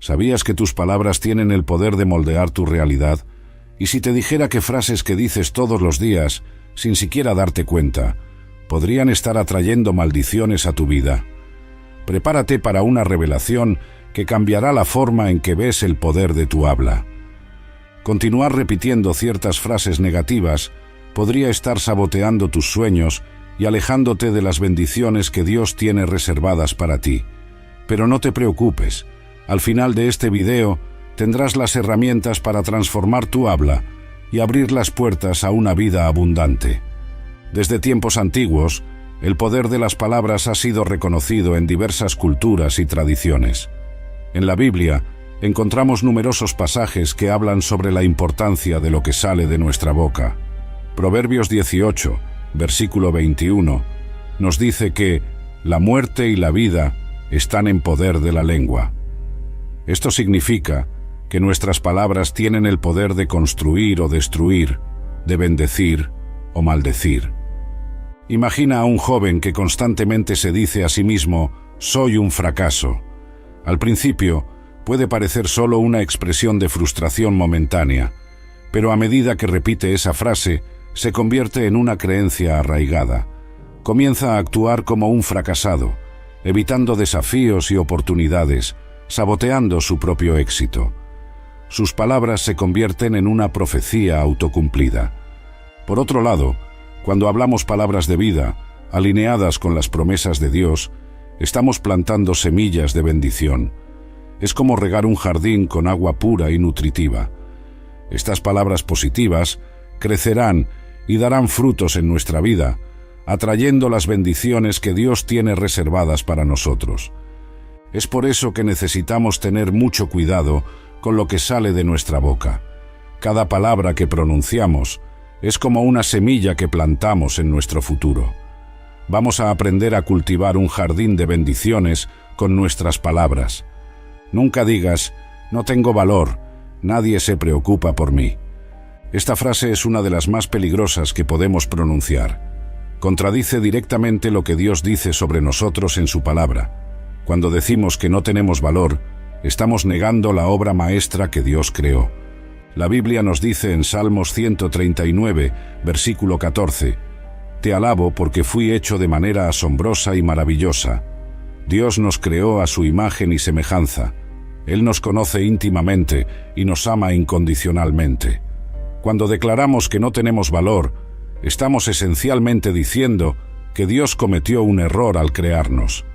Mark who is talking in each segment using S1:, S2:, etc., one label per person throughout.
S1: ¿Sabías que tus palabras tienen el poder de moldear tu realidad? Y si te dijera que frases que dices todos los días, sin siquiera darte cuenta, podrían estar atrayendo maldiciones a tu vida. Prepárate para una revelación que cambiará la forma en que ves el poder de tu habla. Continuar repitiendo ciertas frases negativas podría estar saboteando tus sueños y alejándote de las bendiciones que Dios tiene reservadas para ti. Pero no te preocupes, al final de este video tendrás las herramientas para transformar tu habla y abrir las puertas a una vida abundante. Desde tiempos antiguos, el poder de las palabras ha sido reconocido en diversas culturas y tradiciones. En la Biblia encontramos numerosos pasajes que hablan sobre la importancia de lo que sale de nuestra boca. Proverbios 18, versículo 21, nos dice que la muerte y la vida están en poder de la lengua. Esto significa que nuestras palabras tienen el poder de construir o destruir, de bendecir o maldecir. Imagina a un joven que constantemente se dice a sí mismo, «Soy un fracaso». Al principio, puede parecer solo una expresión de frustración momentánea, pero a medida que repite esa frase, se convierte en una creencia arraigada. Comienza a actuar como un fracasado, evitando desafíos y oportunidades, saboteando su propio éxito. Sus palabras se convierten en una profecía autocumplida. Por otro lado, cuando hablamos palabras de vida, alineadas con las promesas de Dios, estamos plantando semillas de bendición. Es como regar un jardín con agua pura y nutritiva. Estas palabras positivas crecerán y darán frutos en nuestra vida, atrayendo las bendiciones que Dios tiene reservadas para nosotros. Es por eso que necesitamos tener mucho cuidado con lo que sale de nuestra boca. Cada palabra que pronunciamos es como una semilla que plantamos en nuestro futuro. Vamos a aprender a cultivar un jardín de bendiciones con nuestras palabras. Nunca digas, no tengo valor, nadie se preocupa por mí. Esta frase es una de las más peligrosas que podemos pronunciar. Contradice directamente lo que Dios dice sobre nosotros en su palabra. Cuando decimos que no tenemos valor, estamos negando la obra maestra que Dios creó. La Biblia nos dice en Salmos 139, versículo 14, «Te alabo porque fui hecho de manera asombrosa y maravillosa. Dios nos creó a su imagen y semejanza. Él nos conoce íntimamente y nos ama incondicionalmente». Cuando declaramos que no tenemos valor, estamos esencialmente diciendo que Dios cometió un error al crearnos.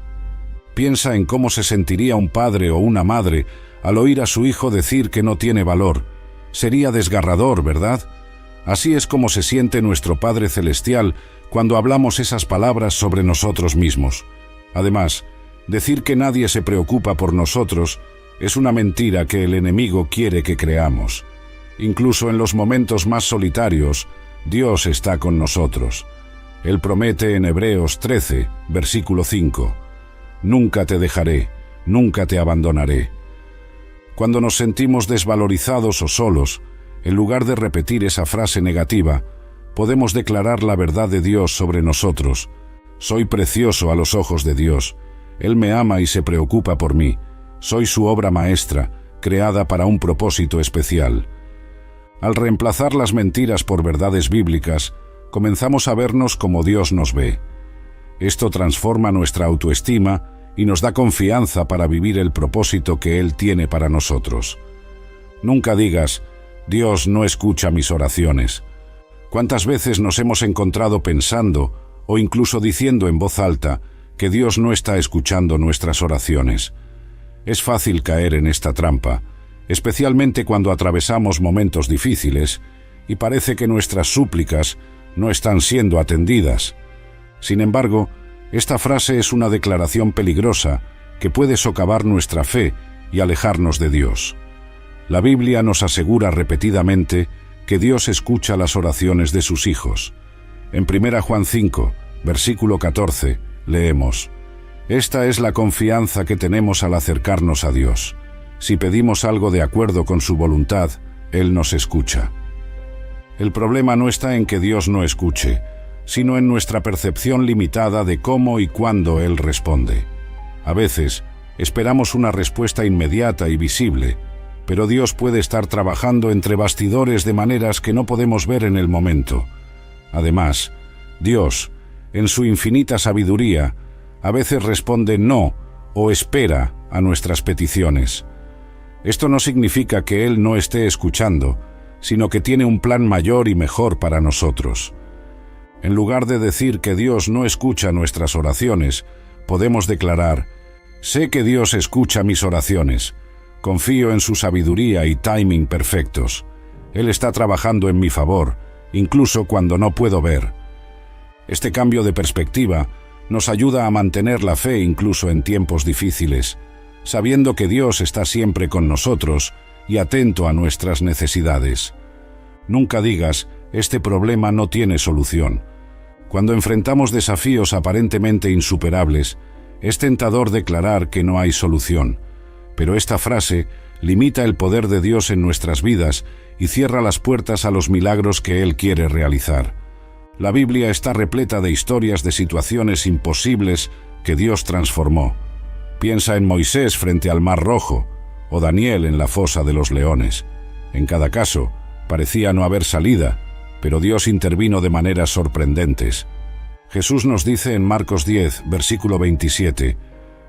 S1: Piensa en cómo se sentiría un padre o una madre al oír a su hijo decir que no tiene valor. Sería desgarrador, ¿verdad? Así es como se siente nuestro Padre Celestial cuando hablamos esas palabras sobre nosotros mismos. Además, decir que nadie se preocupa por nosotros es una mentira que el enemigo quiere que creamos. Incluso en los momentos más solitarios, Dios está con nosotros. Él promete en Hebreos 13, versículo 5, «Nunca te dejaré, nunca te abandonaré». Cuando nos sentimos desvalorizados o solos, en lugar de repetir esa frase negativa, podemos declarar la verdad de Dios sobre nosotros. «Soy precioso a los ojos de Dios. Él me ama y se preocupa por mí. Soy su obra maestra, creada para un propósito especial». Al reemplazar las mentiras por verdades bíblicas, comenzamos a vernos como Dios nos ve. Esto transforma nuestra autoestima y nos da confianza para vivir el propósito que Él tiene para nosotros. Nunca digas, Dios no escucha mis oraciones. ¿Cuántas veces nos hemos encontrado pensando o incluso diciendo en voz alta que Dios no está escuchando nuestras oraciones? Es fácil caer en esta trampa, especialmente cuando atravesamos momentos difíciles y parece que nuestras súplicas no están siendo atendidas. Sin embargo, esta frase es una declaración peligrosa que puede socavar nuestra fe y alejarnos de Dios. La Biblia nos asegura repetidamente que Dios escucha las oraciones de sus hijos. En 1 Juan 5, versículo 14, leemos, «Esta es la confianza que tenemos al acercarnos a Dios. Si pedimos algo de acuerdo con su voluntad, Él nos escucha». El problema no está en que Dios no escuche, sino en nuestra percepción limitada de cómo y cuándo Él responde. A veces, Esperamos una respuesta inmediata y visible, pero Dios puede estar trabajando entre bastidores de maneras que no podemos ver en el momento. Además, Dios, en su infinita sabiduría, a veces responde no o espera a nuestras peticiones. Esto no significa que Él no esté escuchando, sino que tiene un plan mayor y mejor para nosotros. En lugar de decir que Dios no escucha nuestras oraciones, podemos declarar: sé que Dios escucha mis oraciones. Confío en su sabiduría y timing perfectos. Él está trabajando en mi favor, incluso cuando no puedo ver. Este cambio de perspectiva nos ayuda a mantener la fe incluso en tiempos difíciles, sabiendo que Dios está siempre con nosotros y atento a nuestras necesidades. Nunca digas: este problema no tiene solución. Cuando enfrentamos desafíos aparentemente insuperables, es tentador declarar que no hay solución. Pero esta frase limita el poder de Dios en nuestras vidas y cierra las puertas a los milagros que Él quiere realizar. La Biblia está repleta de historias de situaciones imposibles que Dios transformó. Piensa en Moisés frente al Mar Rojo o Daniel en la fosa de los leones. En cada caso, parecía no haber salida, pero Dios intervino de maneras sorprendentes. Jesús nos dice en Marcos 10, versículo 27,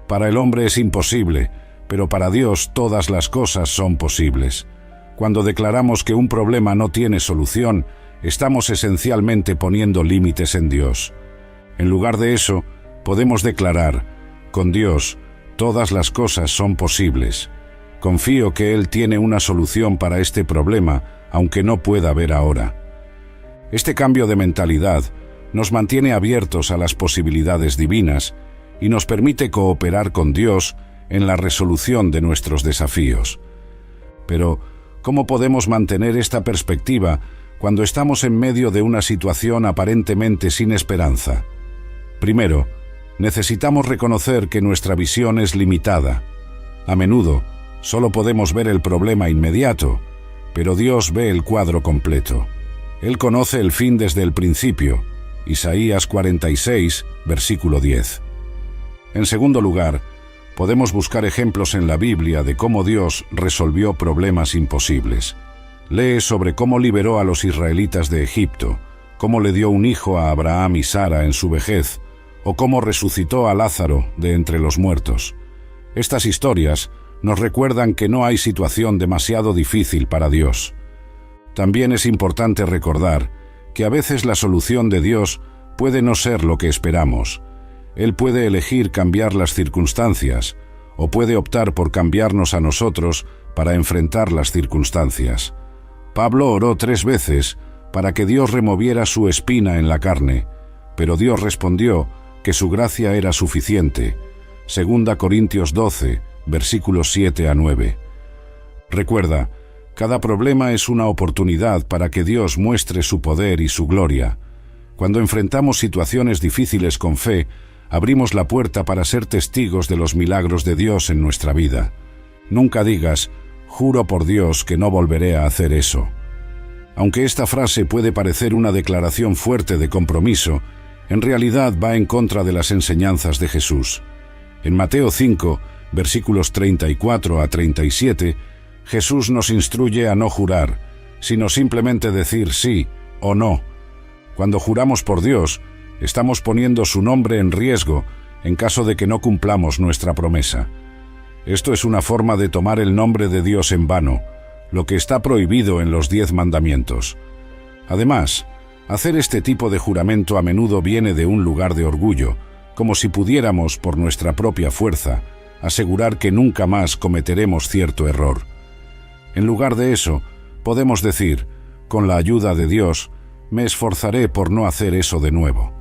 S1: «Para el hombre es imposible, pero para Dios todas las cosas son posibles». Cuando declaramos que un problema no tiene solución, estamos esencialmente poniendo límites en Dios. En lugar de eso, podemos declarar: con Dios, todas las cosas son posibles. Confío que Él tiene una solución para este problema, aunque no pueda ver ahora. Este cambio de mentalidad nos mantiene abiertos a las posibilidades divinas y nos permite cooperar con Dios en la resolución de nuestros desafíos. Pero, ¿cómo podemos mantener esta perspectiva cuando estamos en medio de una situación aparentemente sin esperanza? Primero, necesitamos reconocer que nuestra visión es limitada. A menudo, solo podemos ver el problema inmediato, pero Dios ve el cuadro completo. Él conoce el fin desde el principio. Isaías 46, versículo 10. En segundo lugar, podemos buscar ejemplos en la Biblia de cómo Dios resolvió problemas imposibles. Lee sobre cómo liberó a los israelitas de Egipto, cómo le dio un hijo a Abraham y Sara en su vejez, o cómo resucitó a Lázaro de entre los muertos. Estas historias nos recuerdan que no hay situación demasiado difícil para Dios. También es importante recordar que a veces la solución de Dios puede no ser lo que esperamos. Él puede elegir cambiar las circunstancias, o puede optar por cambiarnos a nosotros para enfrentar las circunstancias. Pablo oró 3 veces para que Dios removiera su espina en la carne, pero Dios respondió que su gracia era suficiente. 2 Corintios 12, versículos 7 a 9. Recuerda, cada problema es una oportunidad para que Dios muestre su poder y su gloria. Cuando enfrentamos situaciones difíciles con fe, abrimos la puerta para ser testigos de los milagros de Dios en nuestra vida. Nunca digas: juro por Dios que no volveré a hacer eso. Aunque esta frase puede parecer una declaración fuerte de compromiso, en realidad va en contra de las enseñanzas de Jesús. En Mateo 5, versículos 34 a 37, Jesús nos instruye a no jurar, sino simplemente decir sí o no. Cuando juramos por Dios, estamos poniendo su nombre en riesgo en caso de que no cumplamos nuestra promesa. Esto es una forma de tomar el nombre de Dios en vano, lo que está prohibido en los 10 mandamientos. Además, hacer este tipo de juramento a menudo viene de un lugar de orgullo, como si pudiéramos, por nuestra propia fuerza, asegurar que nunca más cometeremos cierto error. En lugar de eso, podemos decir: con la ayuda de Dios, me esforzaré por no hacer eso de nuevo.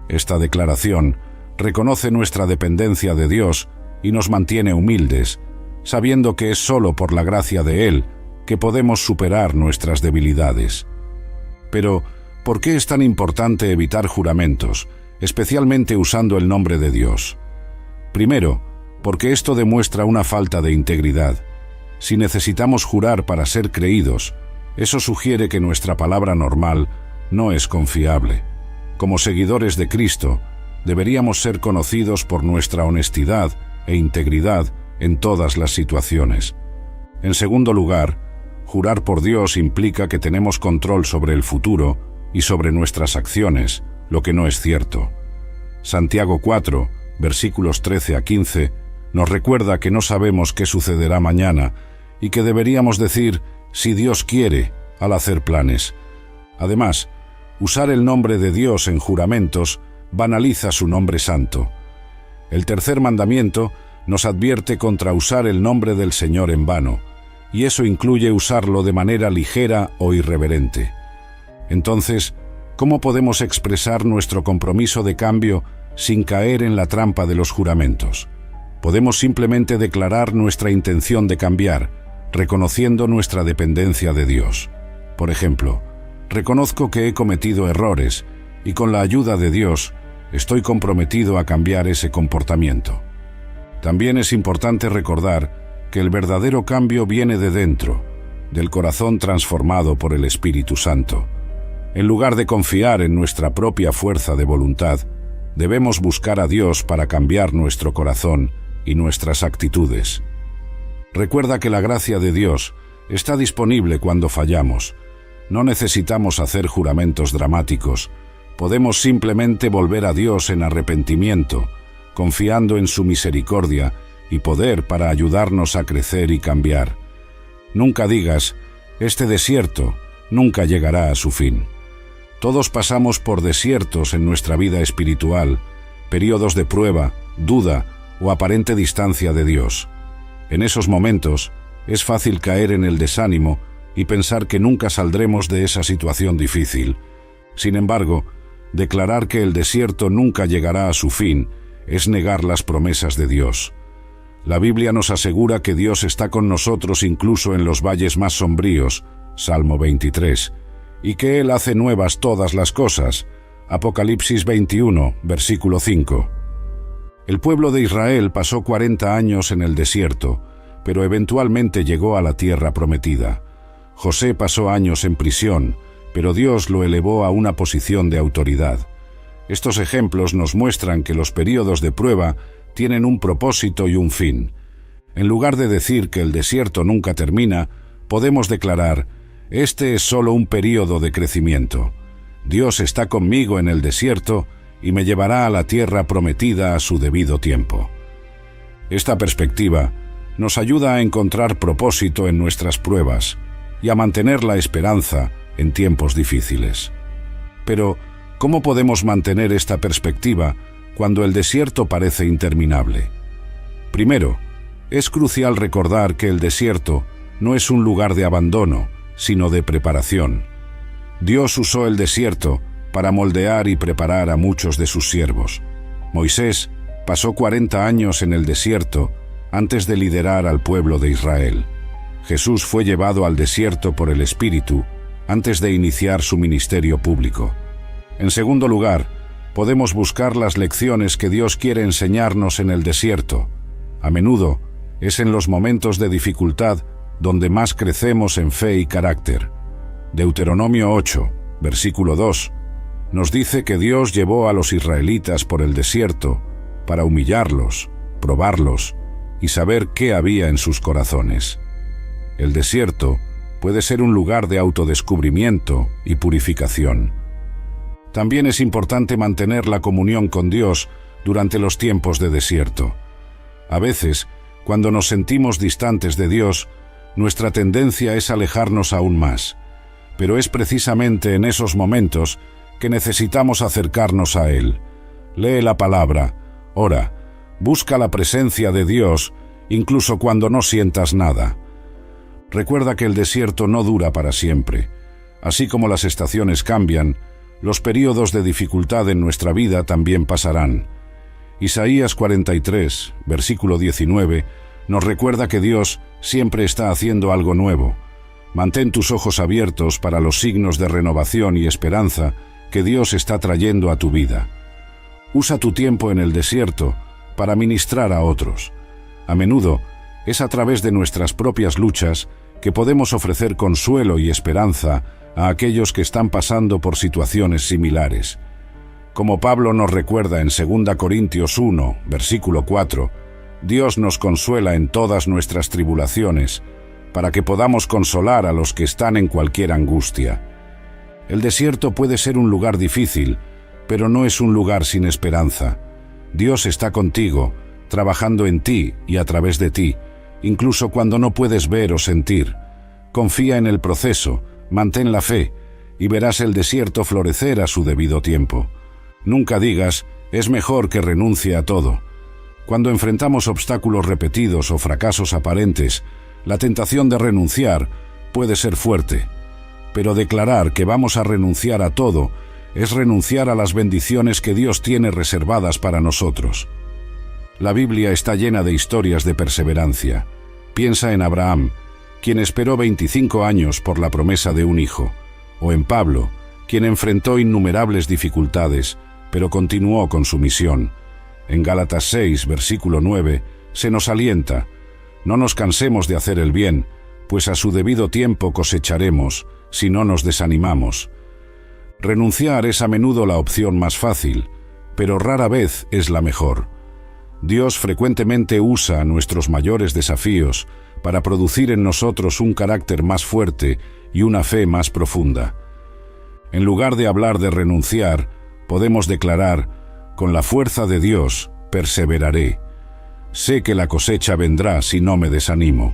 S1: Esta declaración reconoce nuestra dependencia de Dios y nos mantiene humildes, sabiendo que es solo por la gracia de Él que podemos superar nuestras debilidades. Pero, ¿por qué es tan importante evitar juramentos, especialmente usando el nombre de Dios? Primero, porque esto demuestra una falta de integridad. Si necesitamos jurar para ser creídos, eso sugiere que nuestra palabra normal no es confiable. Como seguidores de Cristo, deberíamos ser conocidos por nuestra honestidad e integridad en todas las situaciones. En segundo lugar, jurar por Dios implica que tenemos control sobre el futuro y sobre nuestras acciones, lo que no es cierto. Santiago 4, versículos 13 a 15, nos recuerda que no sabemos qué sucederá mañana y que deberíamos decir «si Dios quiere» al hacer planes. Además, usar el nombre de Dios en juramentos banaliza su nombre santo. El tercer mandamiento nos advierte contra usar el nombre del Señor en vano, y eso incluye usarlo de manera ligera o irreverente. Entonces, ¿cómo podemos expresar nuestro compromiso de cambio sin caer en la trampa de los juramentos? Podemos simplemente declarar nuestra intención de cambiar, reconociendo nuestra dependencia de Dios. Por ejemplo, reconozco que he cometido errores y con la ayuda de Dios estoy comprometido a cambiar ese comportamiento. También es importante recordar que el verdadero cambio viene de dentro, del corazón transformado por el Espíritu Santo. En lugar de confiar en nuestra propia fuerza de voluntad, debemos buscar a Dios para cambiar nuestro corazón y nuestras actitudes. Recuerda que la gracia de Dios está disponible cuando fallamos. No necesitamos hacer juramentos dramáticos. Podemos simplemente volver a Dios en arrepentimiento, confiando en su misericordia y poder para ayudarnos a crecer y cambiar. Nunca digas, este desierto nunca llegará a su fin. Todos pasamos por desiertos en nuestra vida espiritual, periodos de prueba, duda o aparente distancia de Dios. En esos momentos, es fácil caer en el desánimo y pensar que nunca saldremos de esa situación difícil. Sin embargo, declarar que el desierto nunca llegará a su fin es negar las promesas de Dios. La Biblia nos asegura que Dios está con nosotros incluso en los valles más sombríos, Salmo 23, y que Él hace nuevas todas las cosas, Apocalipsis 21, versículo 5. El pueblo de Israel pasó 40 años en el desierto, pero eventualmente llegó a la tierra prometida. José pasó años en prisión, pero Dios lo elevó a una posición de autoridad. Estos ejemplos nos muestran que los períodos de prueba tienen un propósito y un fin. En lugar de decir que el desierto nunca termina, podemos declarar, este es solo un período de crecimiento. Dios está conmigo en el desierto y me llevará a la tierra prometida a su debido tiempo. Esta perspectiva nos ayuda a encontrar propósito en nuestras pruebas y a mantener la esperanza en tiempos difíciles. Pero, ¿cómo podemos mantener esta perspectiva cuando el desierto parece interminable? Primero, es crucial recordar que el desierto no es un lugar de abandono, sino de preparación. Dios usó el desierto para moldear y preparar a muchos de sus siervos. Moisés pasó 40 años en el desierto antes de liderar al pueblo de Israel. Jesús fue llevado al desierto por el Espíritu antes de iniciar su ministerio público. En segundo lugar, podemos buscar las lecciones que Dios quiere enseñarnos en el desierto. A menudo es en los momentos de dificultad donde más crecemos en fe y carácter. Deuteronomio 8, versículo 2, nos dice que Dios llevó a los israelitas por el desierto para humillarlos, probarlos y saber qué había en sus corazones. El desierto puede ser un lugar de autodescubrimiento y purificación. También es importante mantener la comunión con Dios durante los tiempos de desierto. A veces, cuando nos sentimos distantes de Dios, nuestra tendencia es alejarnos aún más. Pero es precisamente en esos momentos que necesitamos acercarnos a Él. Lee la palabra, ora, busca la presencia de Dios, incluso cuando no sientas nada. Recuerda que el desierto no dura para siempre. Así como las estaciones cambian, los períodos de dificultad en nuestra vida también pasarán. Isaías 43, versículo 19, nos recuerda que Dios siempre está haciendo algo nuevo. Mantén tus ojos abiertos para los signos de renovación y esperanza que Dios está trayendo a tu vida. Usa tu tiempo en el desierto para ministrar a otros. A menudo es a través de nuestras propias luchas que podemos ofrecer consuelo y esperanza a aquellos que están pasando por situaciones similares. Como Pablo nos recuerda en 2 Corintios 1, versículo 4, Dios nos consuela en todas nuestras tribulaciones, para que podamos consolar a los que están en cualquier angustia. El desierto puede ser un lugar difícil, pero no es un lugar sin esperanza. Dios está contigo, trabajando en ti y a través de ti, incluso cuando no puedes ver o sentir. Confía en el proceso, mantén la fe, y verás el desierto florecer a su debido tiempo. Nunca digas, es mejor que renuncie a todo. Cuando enfrentamos obstáculos repetidos o fracasos aparentes, la tentación de renunciar puede ser fuerte, pero declarar que vamos a renunciar a todo es renunciar a las bendiciones que Dios tiene reservadas para nosotros. La Biblia está llena de historias de perseverancia. Piensa en Abraham, quien esperó 25 años por la promesa de un hijo, o en Pablo, quien enfrentó innumerables dificultades, pero continuó con su misión. En Gálatas 6, versículo 9, se nos alienta: no nos cansemos de hacer el bien, pues a su debido tiempo cosecharemos, si no nos desanimamos. Renunciar es a menudo la opción más fácil, pero rara vez es la mejor. Dios frecuentemente usa nuestros mayores desafíos para producir en nosotros un carácter más fuerte y una fe más profunda. En lugar de hablar de renunciar, podemos declarar: con la fuerza de Dios, perseveraré. Sé que la cosecha vendrá si no me desanimo.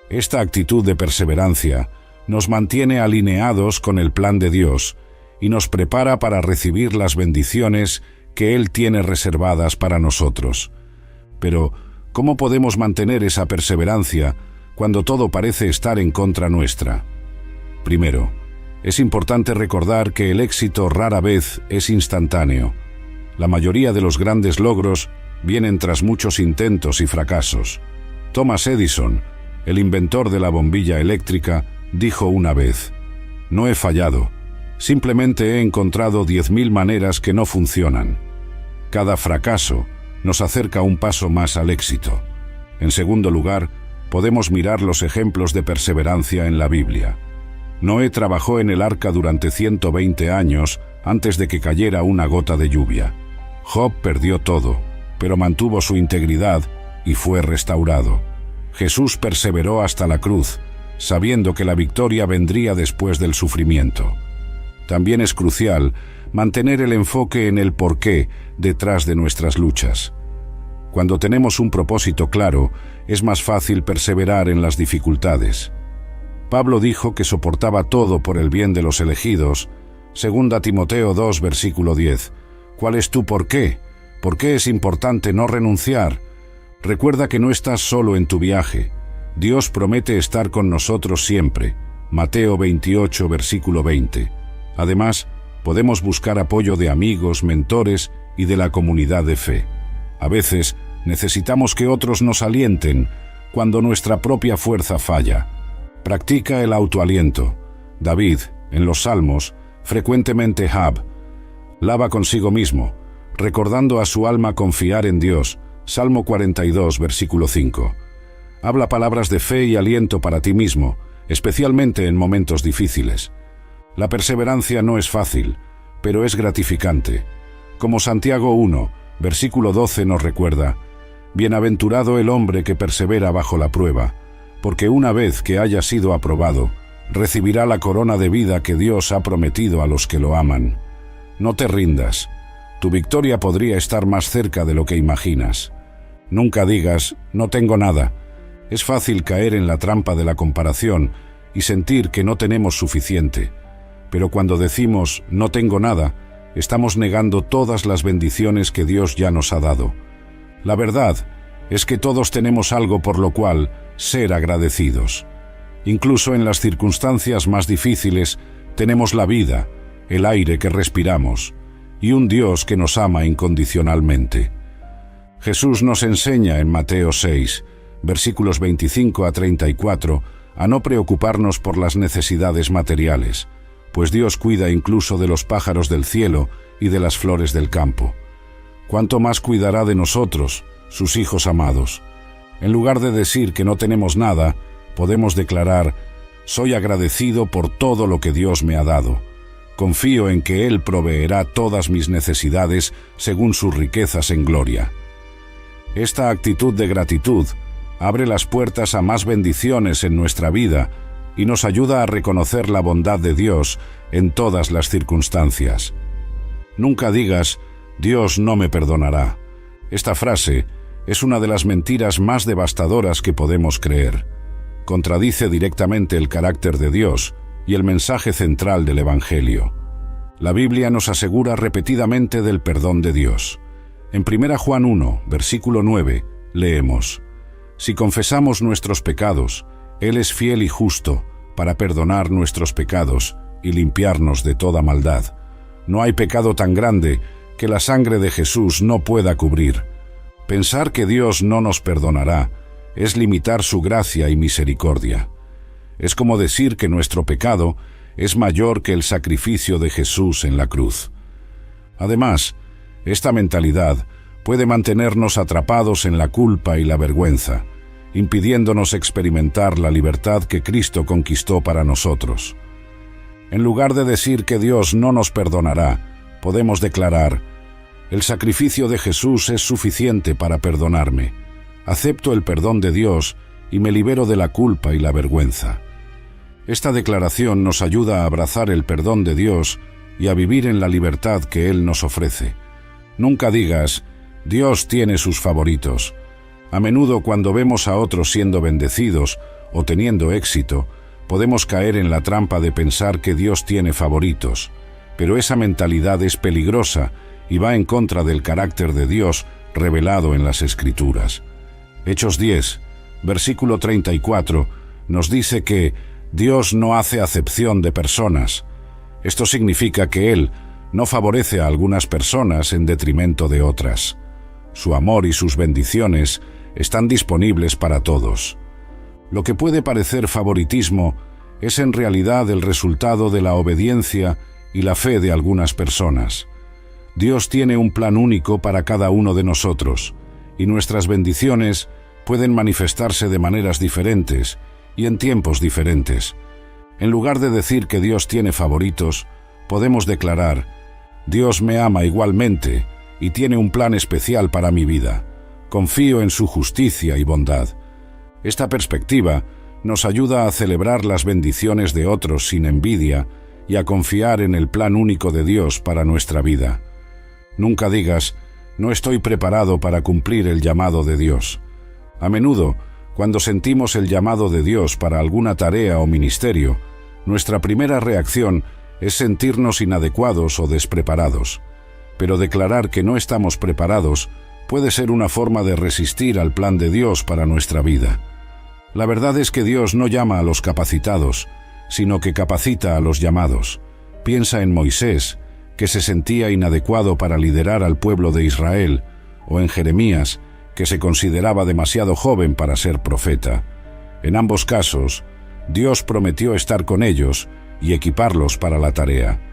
S1: Esta actitud de perseverancia nos mantiene alineados con el plan de Dios y nos prepara para recibir las bendiciones que Él tiene reservadas para nosotros. Pero, ¿cómo podemos mantener esa perseverancia cuando todo parece estar en contra nuestra? Primero, es importante recordar que el éxito rara vez es instantáneo. La mayoría de los grandes logros vienen tras muchos intentos y fracasos. Thomas Edison, el inventor de la bombilla eléctrica, dijo una vez: no he fallado, simplemente he encontrado 10.000 maneras que no funcionan. Cada fracaso nos acerca un paso más al éxito. En segundo lugar, podemos mirar los ejemplos de perseverancia en la Biblia. Noé trabajó en el arca durante 120 años antes de que cayera una gota de lluvia. Job perdió todo, pero mantuvo su integridad y fue restaurado. Jesús perseveró hasta la cruz, sabiendo que la victoria vendría después del sufrimiento. También es crucial mantener el enfoque en el porqué detrás de nuestras luchas. Cuando tenemos un propósito claro, es más fácil perseverar en las dificultades. Pablo dijo que soportaba todo por el bien de los elegidos. 2 Timoteo 2, versículo 10. ¿Cuál es tu porqué? ¿Por qué es importante no renunciar? Recuerda que no estás solo en tu viaje. Dios promete estar con nosotros siempre. Mateo 28, versículo 20. Además, podemos buscar apoyo de amigos, mentores y de la comunidad de fe. A veces, necesitamos que otros nos alienten cuando nuestra propia fuerza falla. Practica el autoaliento. David, en los Salmos, frecuentemente lava consigo mismo, recordando a su alma confiar en Dios. Salmo 42, versículo 5. Habla palabras de fe y aliento para ti mismo, especialmente en momentos difíciles. La perseverancia no es fácil, pero es gratificante. Como Santiago 1, versículo 12 nos recuerda: bienaventurado el hombre que persevera bajo la prueba, porque una vez que haya sido aprobado, recibirá la corona de vida que Dios ha prometido a los que lo aman. No te rindas. Tu victoria podría estar más cerca de lo que imaginas. Nunca digas, no tengo nada. Es fácil caer en la trampa de la comparación y sentir que no tenemos suficiente. Pero cuando decimos, no tengo nada, estamos negando todas las bendiciones que Dios ya nos ha dado. La verdad es que todos tenemos algo por lo cual ser agradecidos. Incluso en las circunstancias más difíciles, tenemos la vida, el aire que respiramos, y un Dios que nos ama incondicionalmente. Jesús nos enseña en Mateo 6, versículos 25 a 34, a no preocuparnos por las necesidades materiales, pues Dios cuida incluso de los pájaros del cielo y de las flores del campo. ¿Cuánto más cuidará de nosotros, sus hijos amados? En lugar de decir que no tenemos nada, podemos declarar: soy agradecido por todo lo que Dios me ha dado. Confío en que Él proveerá todas mis necesidades según sus riquezas en gloria. Esta actitud de gratitud abre las puertas a más bendiciones en nuestra vida y nos ayuda a reconocer la bondad de Dios en todas las circunstancias. Nunca digas, Dios no me perdonará. Esta frase es una de las mentiras más devastadoras que podemos creer. Contradice directamente el carácter de Dios y el mensaje central del Evangelio. La Biblia nos asegura repetidamente del perdón de Dios. En 1 Juan 1, versículo 9, leemos: Si confesamos nuestros pecados, Él es fiel y justo para perdonar nuestros pecados y limpiarnos de toda maldad. No hay pecado tan grande que la sangre de Jesús no pueda cubrir. Pensar que Dios no nos perdonará es limitar su gracia y misericordia. Es como decir que nuestro pecado es mayor que el sacrificio de Jesús en la cruz. Además, esta mentalidad puede mantenernos atrapados en la culpa y la vergüenza, impidiéndonos experimentar la libertad que Cristo conquistó para nosotros. En lugar de decir que Dios no nos perdonará, podemos declarar: el sacrificio de Jesús es suficiente para perdonarme. Acepto el perdón de Dios y me libero de la culpa y la vergüenza. Esta declaración nos ayuda a abrazar el perdón de Dios y a vivir en la libertad que Él nos ofrece. Nunca digas, Dios tiene sus favoritos. A menudo, cuando vemos a otros siendo bendecidos o teniendo éxito, podemos caer en la trampa de pensar que Dios tiene favoritos, pero esa mentalidad es peligrosa y va en contra del carácter de Dios revelado en las Escrituras. Hechos 10, versículo 34, nos dice que Dios no hace acepción de personas. Esto significa que Él no favorece a algunas personas en detrimento de otras. Su amor y sus bendiciones están disponibles para todos. Lo que puede parecer favoritismo es en realidad el resultado de la obediencia y la fe de algunas personas. Dios tiene un plan único para cada uno de nosotros, y nuestras bendiciones pueden manifestarse de maneras diferentes y en tiempos diferentes. En lugar de decir que Dios tiene favoritos, podemos declarar: Dios me ama igualmente y tiene un plan especial para mi vida. Confío en su justicia y bondad. Esta perspectiva nos ayuda a celebrar las bendiciones de otros sin envidia y a confiar en el plan único de Dios para nuestra vida. Nunca digas, no estoy preparado para cumplir el llamado de Dios. A menudo, cuando sentimos el llamado de Dios para alguna tarea o ministerio, nuestra primera reacción es sentirnos inadecuados o despreparados. Pero declarar que no estamos preparados puede ser una forma de resistir al plan de Dios para nuestra vida. La verdad es que Dios no llama a los capacitados, sino que capacita a los llamados. Piensa en Moisés, que se sentía inadecuado para liderar al pueblo de Israel, o en Jeremías, que se consideraba demasiado joven para ser profeta. En ambos casos, Dios prometió estar con ellos y equiparlos para la tarea.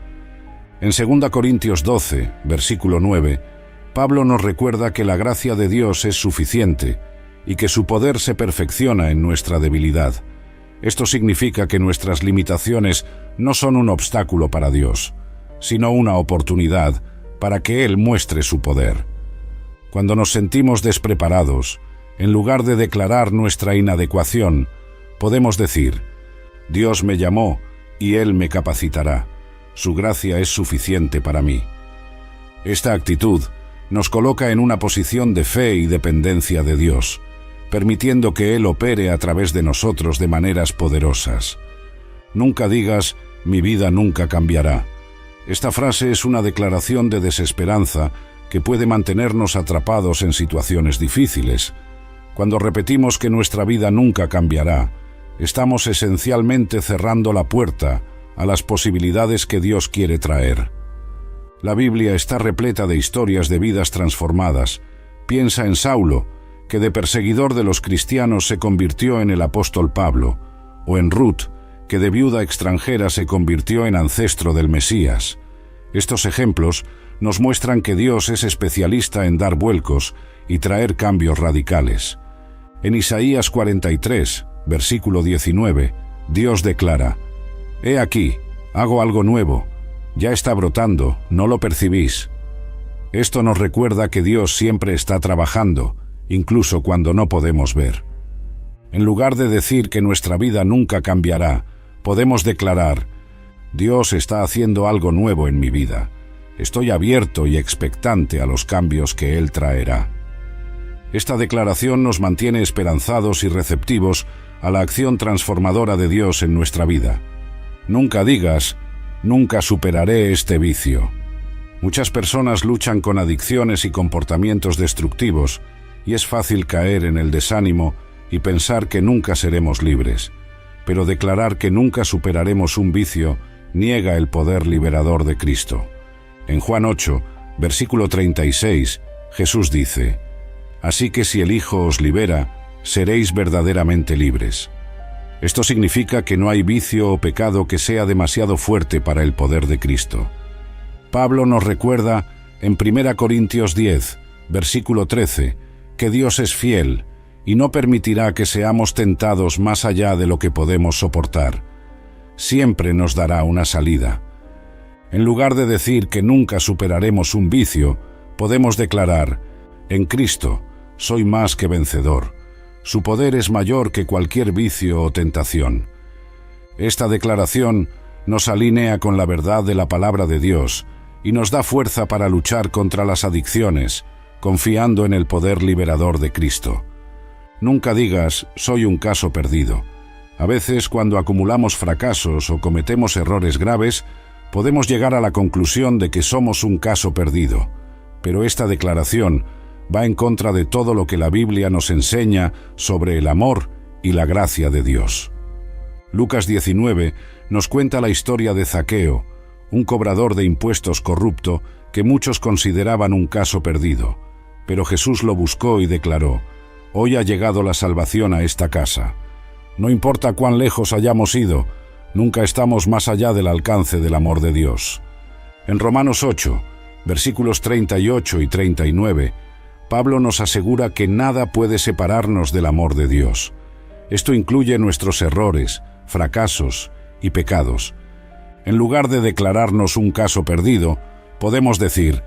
S1: En 2 Corintios 12, versículo 9, Pablo nos recuerda que la gracia de Dios es suficiente y que su poder se perfecciona en nuestra debilidad. Esto significa que nuestras limitaciones no son un obstáculo para Dios, sino una oportunidad para que Él muestre su poder. Cuando nos sentimos despreparados, en lugar de declarar nuestra inadecuación, podemos decir: Dios me llamó y Él me capacitará. Su gracia es suficiente para mí. Esta actitud nos coloca en una posición de fe y dependencia de Dios, permitiendo que Él opere a través de nosotros de maneras poderosas. Nunca digas, mi vida nunca cambiará. Esta frase es una declaración de desesperanza que puede mantenernos atrapados en situaciones difíciles. Cuando repetimos que nuestra vida nunca cambiará, estamos esencialmente cerrando la puerta a las posibilidades que Dios quiere traer. La Biblia está repleta de historias de vidas transformadas. Piensa en Saulo, que de perseguidor de los cristianos se convirtió en el apóstol Pablo, o en Ruth, que de viuda extranjera se convirtió en ancestro del Mesías. Estos ejemplos nos muestran que Dios es especialista en dar vuelcos y traer cambios radicales. En Isaías 43, versículo 19, Dios declara: He aquí, hago algo nuevo, ya está brotando, ¿no lo percibís? Esto nos recuerda que Dios siempre está trabajando incluso cuando no podemos ver. En lugar de decir que nuestra vida nunca cambiará, podemos declarar: Dios está haciendo algo nuevo en mi vida. Estoy abierto y expectante a los cambios que Él traerá. Esta declaración nos mantiene esperanzados y receptivos a la acción transformadora de Dios en nuestra vida. Nunca digas: nunca superaré este vicio. Muchas personas luchan con adicciones y comportamientos destructivos, y es fácil caer en el desánimo y pensar que nunca seremos libres. Pero declarar que nunca superaremos un vicio niega el poder liberador de Cristo. En Juan 8, versículo 36, Jesús dice: Así que si el Hijo os libera, seréis verdaderamente libres. Esto significa que no hay vicio o pecado que sea demasiado fuerte para el poder de Cristo. Pablo nos recuerda en 1 Corintios 10, versículo 13, que Dios es fiel y no permitirá que seamos tentados más allá de lo que podemos soportar. Siempre nos dará una salida. En lugar de decir que nunca superaremos un vicio, podemos declarar: en Cristo soy más que vencedor. Su poder es mayor que cualquier vicio o tentación. Esta declaración nos alinea con la verdad de la palabra de Dios y nos da fuerza para luchar contra las adicciones, confiando en el poder liberador de Cristo. Nunca digas: soy un caso perdido. A veces, cuando acumulamos fracasos o cometemos errores graves, podemos llegar a la conclusión de que somos un caso perdido. Pero esta declaración va en contra de todo lo que la Biblia nos enseña sobre el amor y la gracia de Dios. Lucas 19 nos cuenta la historia de Zaqueo, un cobrador de impuestos corrupto que muchos consideraban un caso perdido. Pero Jesús lo buscó y declaró: Hoy ha llegado la salvación a esta casa. No importa cuán lejos hayamos ido, nunca estamos más allá del alcance del amor de Dios. En Romanos 8, versículos 38 y 39, Pablo nos asegura que nada puede separarnos del amor de Dios. Esto incluye nuestros errores, fracasos y pecados. En lugar de declararnos un caso perdido, podemos decir: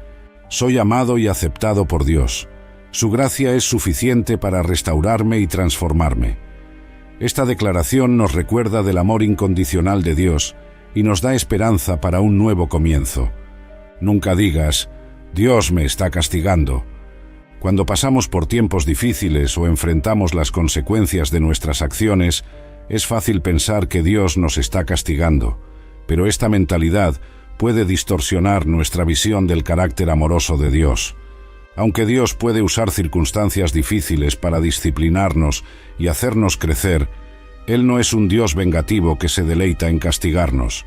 S1: soy amado y aceptado por Dios. Su gracia es suficiente para restaurarme y transformarme. Esta declaración nos recuerda del amor incondicional de Dios y nos da esperanza para un nuevo comienzo. Nunca digas: Dios me está castigando. Cuando pasamos por tiempos difíciles o enfrentamos las consecuencias de nuestras acciones, es fácil pensar que Dios nos está castigando, pero esta mentalidad puede distorsionar nuestra visión del carácter amoroso de Dios. Aunque Dios puede usar circunstancias difíciles para disciplinarnos y hacernos crecer, Él no es un Dios vengativo que se deleita en castigarnos.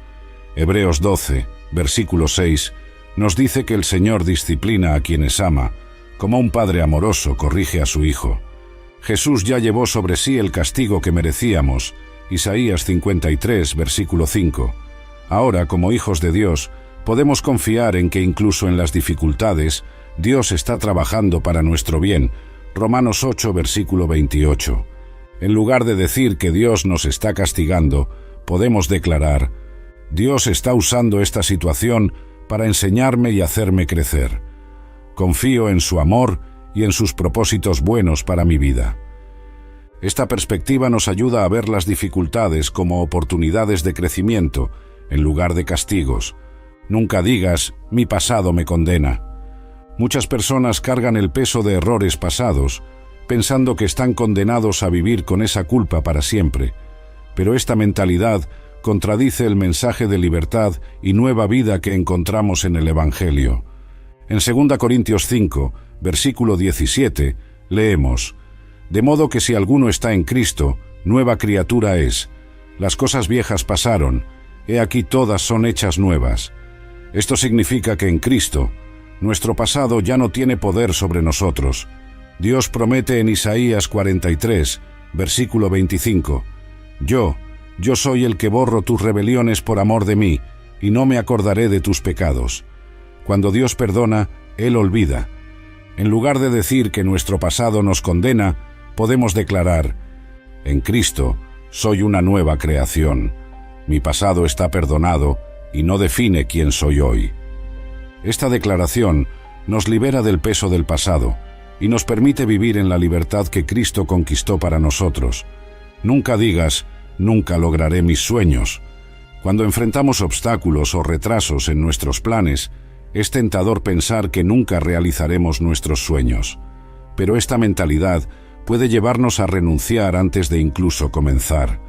S1: Hebreos 12, versículo 6, nos dice que el Señor disciplina a quienes ama, como un padre amoroso corrige a su hijo. Jesús ya llevó sobre sí el castigo que merecíamos, Isaías 53, versículo 5. Ahora, como hijos de Dios, podemos confiar en que incluso en las dificultades, Dios está trabajando para nuestro bien, Romanos 8, versículo 28. En lugar de decir que Dios nos está castigando, podemos declarar: Dios está usando esta situación para enseñarme y hacerme crecer. Confío en su amor y en sus propósitos buenos para mi vida. Esta perspectiva nos ayuda a ver las dificultades como oportunidades de crecimiento, en lugar de castigos. Nunca digas: mi pasado me condena. Muchas personas cargan el peso de errores pasados, pensando que están condenados a vivir con esa culpa para siempre. Pero esta mentalidad contradice el mensaje de libertad y nueva vida que encontramos en el Evangelio. En 2 Corintios 5, versículo 17, leemos: De modo que si alguno está en Cristo, nueva criatura es. Las cosas viejas pasaron, he aquí todas son hechas nuevas. Esto significa que en Cristo, nuestro pasado ya no tiene poder sobre nosotros. Dios promete en Isaías 43, versículo 25, Yo soy el que borro tus rebeliones por amor de mí, y no me acordaré de tus pecados. Cuando Dios perdona, Él olvida. En lugar de decir que nuestro pasado nos condena, podemos declarar: en Cristo soy una nueva creación. Mi pasado está perdonado y no define quién soy hoy. Esta declaración nos libera del peso del pasado y nos permite vivir en la libertad que Cristo conquistó para nosotros. Nunca digas, nunca lograré mis sueños. Cuando enfrentamos obstáculos o retrasos en nuestros planes, es tentador pensar que nunca realizaremos nuestros sueños. Pero esta mentalidad puede llevarnos a renunciar antes de incluso comenzar.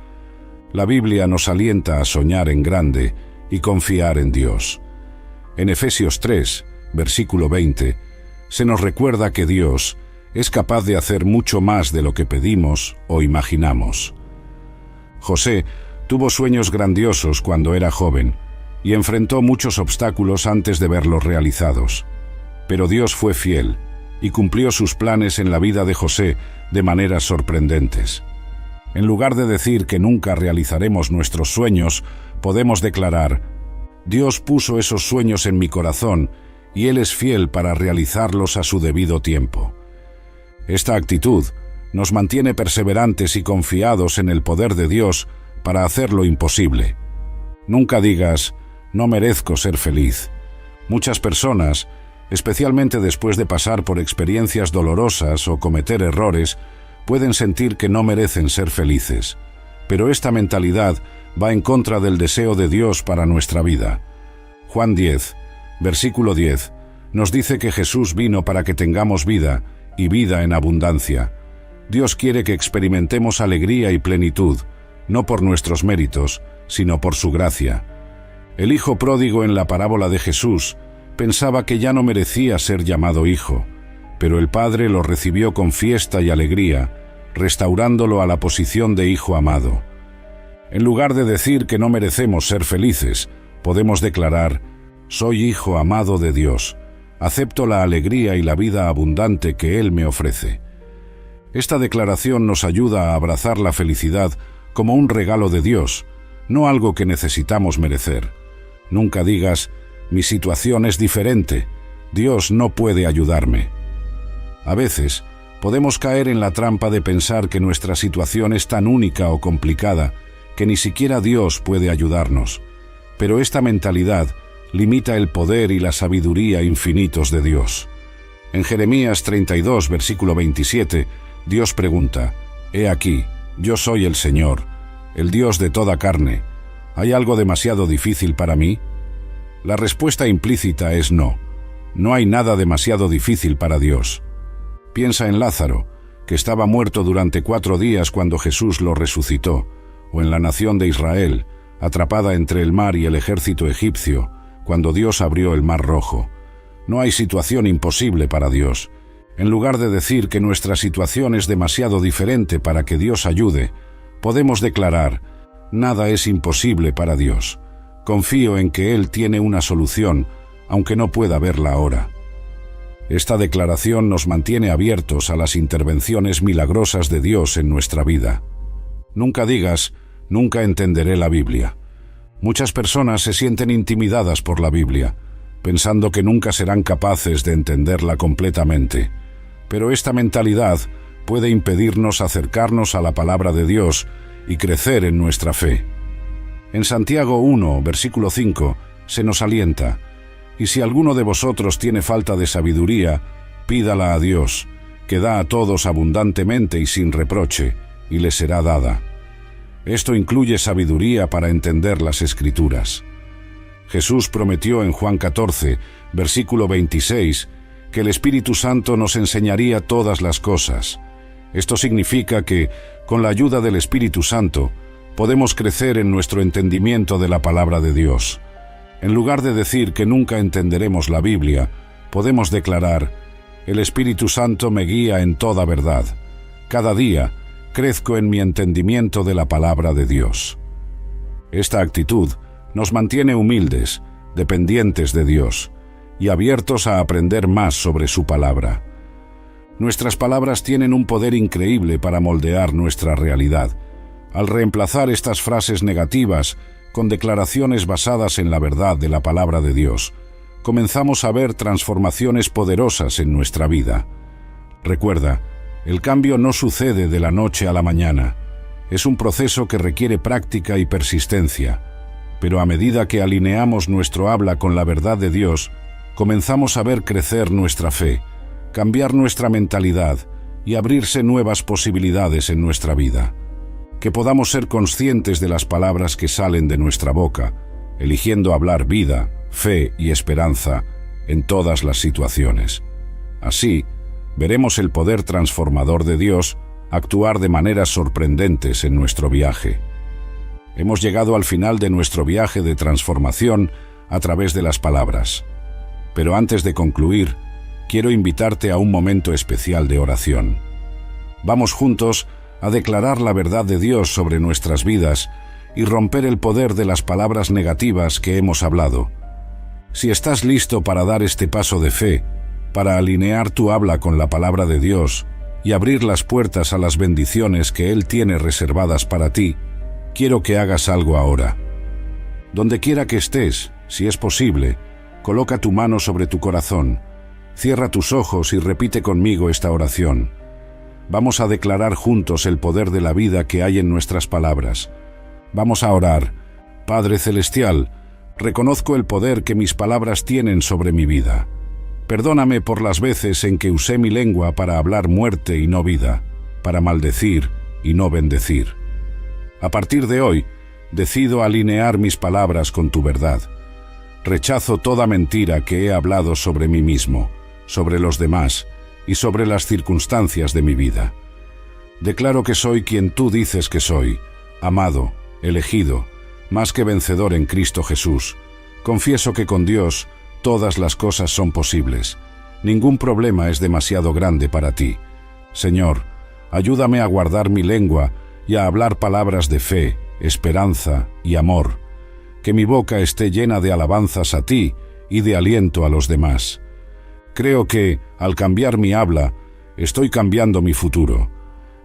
S1: La Biblia nos alienta a soñar en grande y confiar en Dios. En Efesios 3, versículo 20, se nos recuerda que Dios es capaz de hacer mucho más de lo que pedimos o imaginamos. José tuvo sueños grandiosos cuando era joven y enfrentó muchos obstáculos antes de verlos realizados. Pero Dios fue fiel y cumplió sus planes en la vida de José de maneras sorprendentes. En lugar de decir que nunca realizaremos nuestros sueños, podemos declarar: Dios puso esos sueños en mi corazón y Él es fiel para realizarlos a su debido tiempo. Esta actitud nos mantiene perseverantes y confiados en el poder de Dios para hacer lo imposible. Nunca digas, no merezco ser feliz. Muchas personas, especialmente después de pasar por experiencias dolorosas o cometer errores, pueden sentir que no merecen ser felices. Pero esta mentalidad va en contra del deseo de Dios para nuestra vida. Juan 10, versículo 10, nos dice que Jesús vino para que tengamos vida, y vida en abundancia. Dios quiere que experimentemos alegría y plenitud, no por nuestros méritos, sino por su gracia. El hijo pródigo en la parábola de Jesús pensaba que ya no merecía ser llamado hijo, pero el Padre lo recibió con fiesta y alegría, restaurándolo a la posición de hijo amado. En lugar de decir que no merecemos ser felices, podemos declarar: soy hijo amado de Dios, acepto la alegría y la vida abundante que Él me ofrece. Esta declaración nos ayuda a abrazar la felicidad como un regalo de Dios, no algo que necesitamos merecer. Nunca digas, mi situación es diferente, Dios no puede ayudarme. A veces, podemos caer en la trampa de pensar que nuestra situación es tan única o complicada que ni siquiera Dios puede ayudarnos. Pero esta mentalidad limita el poder y la sabiduría infinitos de Dios. En Jeremías 32, versículo 27, Dios pregunta: He aquí, yo soy el Señor, el Dios de toda carne. ¿Hay algo demasiado difícil para mí? La respuesta implícita es no. No hay nada demasiado difícil para Dios. Piensa en Lázaro, que estaba muerto durante 4 días cuando Jesús lo resucitó, o en la nación de Israel, atrapada entre el mar y el ejército egipcio, cuando Dios abrió el mar Rojo. No hay situación imposible para Dios. En lugar de decir que nuestra situación es demasiado diferente para que Dios ayude, podemos declarar: nada es imposible para Dios. Confío en que Él tiene una solución, aunque no pueda verla ahora. Esta declaración nos mantiene abiertos a las intervenciones milagrosas de Dios en nuestra vida. Nunca digas, nunca entenderé la Biblia. Muchas personas se sienten intimidadas por la Biblia, pensando que nunca serán capaces de entenderla completamente. Pero esta mentalidad puede impedirnos acercarnos a la palabra de Dios y crecer en nuestra fe. En Santiago 1, versículo 5, se nos alienta: y si alguno de vosotros tiene falta de sabiduría, pídala a Dios, que da a todos abundantemente y sin reproche, y le será dada. Esto incluye sabiduría para entender las Escrituras. Jesús prometió en Juan 14, versículo 26, que el Espíritu Santo nos enseñaría todas las cosas. Esto significa que, con la ayuda del Espíritu Santo, podemos crecer en nuestro entendimiento de la palabra de Dios. En lugar de decir que nunca entenderemos la Biblia, podemos declarar: el Espíritu Santo me guía en toda verdad. Cada día crezco en mi entendimiento de la palabra de Dios. Esta actitud nos mantiene humildes, dependientes de Dios, y abiertos a aprender más sobre su palabra. Nuestras palabras tienen un poder increíble para moldear nuestra realidad. Al reemplazar estas frases negativas con declaraciones basadas en la verdad de la palabra de Dios, comenzamos a ver transformaciones poderosas en nuestra vida. Recuerda, el cambio no sucede de la noche a la mañana. Es un proceso que requiere práctica y persistencia. Pero a medida que alineamos nuestro habla con la verdad de Dios, comenzamos a ver crecer nuestra fe, cambiar nuestra mentalidad y abrirse nuevas posibilidades en nuestra vida. Que podamos ser conscientes de las palabras que salen de nuestra boca, eligiendo hablar vida, fe y esperanza en todas las situaciones. Así, veremos el poder transformador de Dios actuar de maneras sorprendentes en nuestro viaje. Hemos llegado al final de nuestro viaje de transformación a través de las palabras. Pero antes de concluir, quiero invitarte a un momento especial de oración. Vamos juntos a declarar la verdad de Dios sobre nuestras vidas y romper el poder de las palabras negativas que hemos hablado. Si estás listo para dar este paso de fe, para alinear tu habla con la palabra de Dios y abrir las puertas a las bendiciones que Él tiene reservadas para ti, quiero que hagas algo ahora. Donde quiera que estés, si es posible, coloca tu mano sobre tu corazón, cierra tus ojos y repite conmigo esta oración. Vamos a declarar juntos el poder de la vida que hay en nuestras palabras. Vamos a orar. Padre Celestial, reconozco el poder que mis palabras tienen sobre mi vida. Perdóname por las veces en que usé mi lengua para hablar muerte y no vida, para maldecir y no bendecir. A partir de hoy, decido alinear mis palabras con tu verdad. Rechazo toda mentira que he hablado sobre mí mismo, sobre los demás y sobre las circunstancias de mi vida. Declaro que soy quien tú dices que soy, amado, elegido, más que vencedor en Cristo Jesús. Confieso que con Dios todas las cosas son posibles. Ningún problema es demasiado grande para ti. Señor, ayúdame a guardar mi lengua y a hablar palabras de fe, esperanza y amor. Que mi boca esté llena de alabanzas a ti y de aliento a los demás. Creo que, al cambiar mi habla, estoy cambiando mi futuro.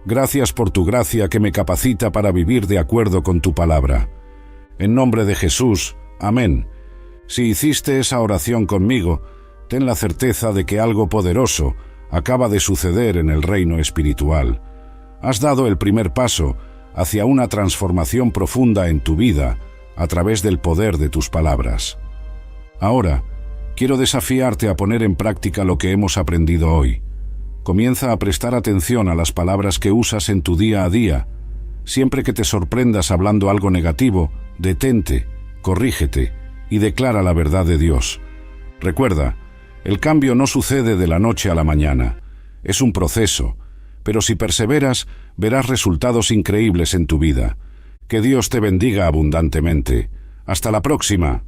S1: Gracias por tu gracia que me capacita para vivir de acuerdo con tu palabra. En nombre de Jesús, amén. Si hiciste esa oración conmigo, ten la certeza de que algo poderoso acaba de suceder en el reino espiritual. Has dado el primer paso hacia una transformación profunda en tu vida a través del poder de tus palabras. Ahora, quiero desafiarte a poner en práctica lo que hemos aprendido hoy. Comienza a prestar atención a las palabras que usas en tu día a día. Siempre que te sorprendas hablando algo negativo, detente, corrígete y declara la verdad de Dios. Recuerda, el cambio no sucede de la noche a la mañana. Es un proceso, pero si perseveras, verás resultados increíbles en tu vida. Que Dios te bendiga abundantemente. Hasta la próxima.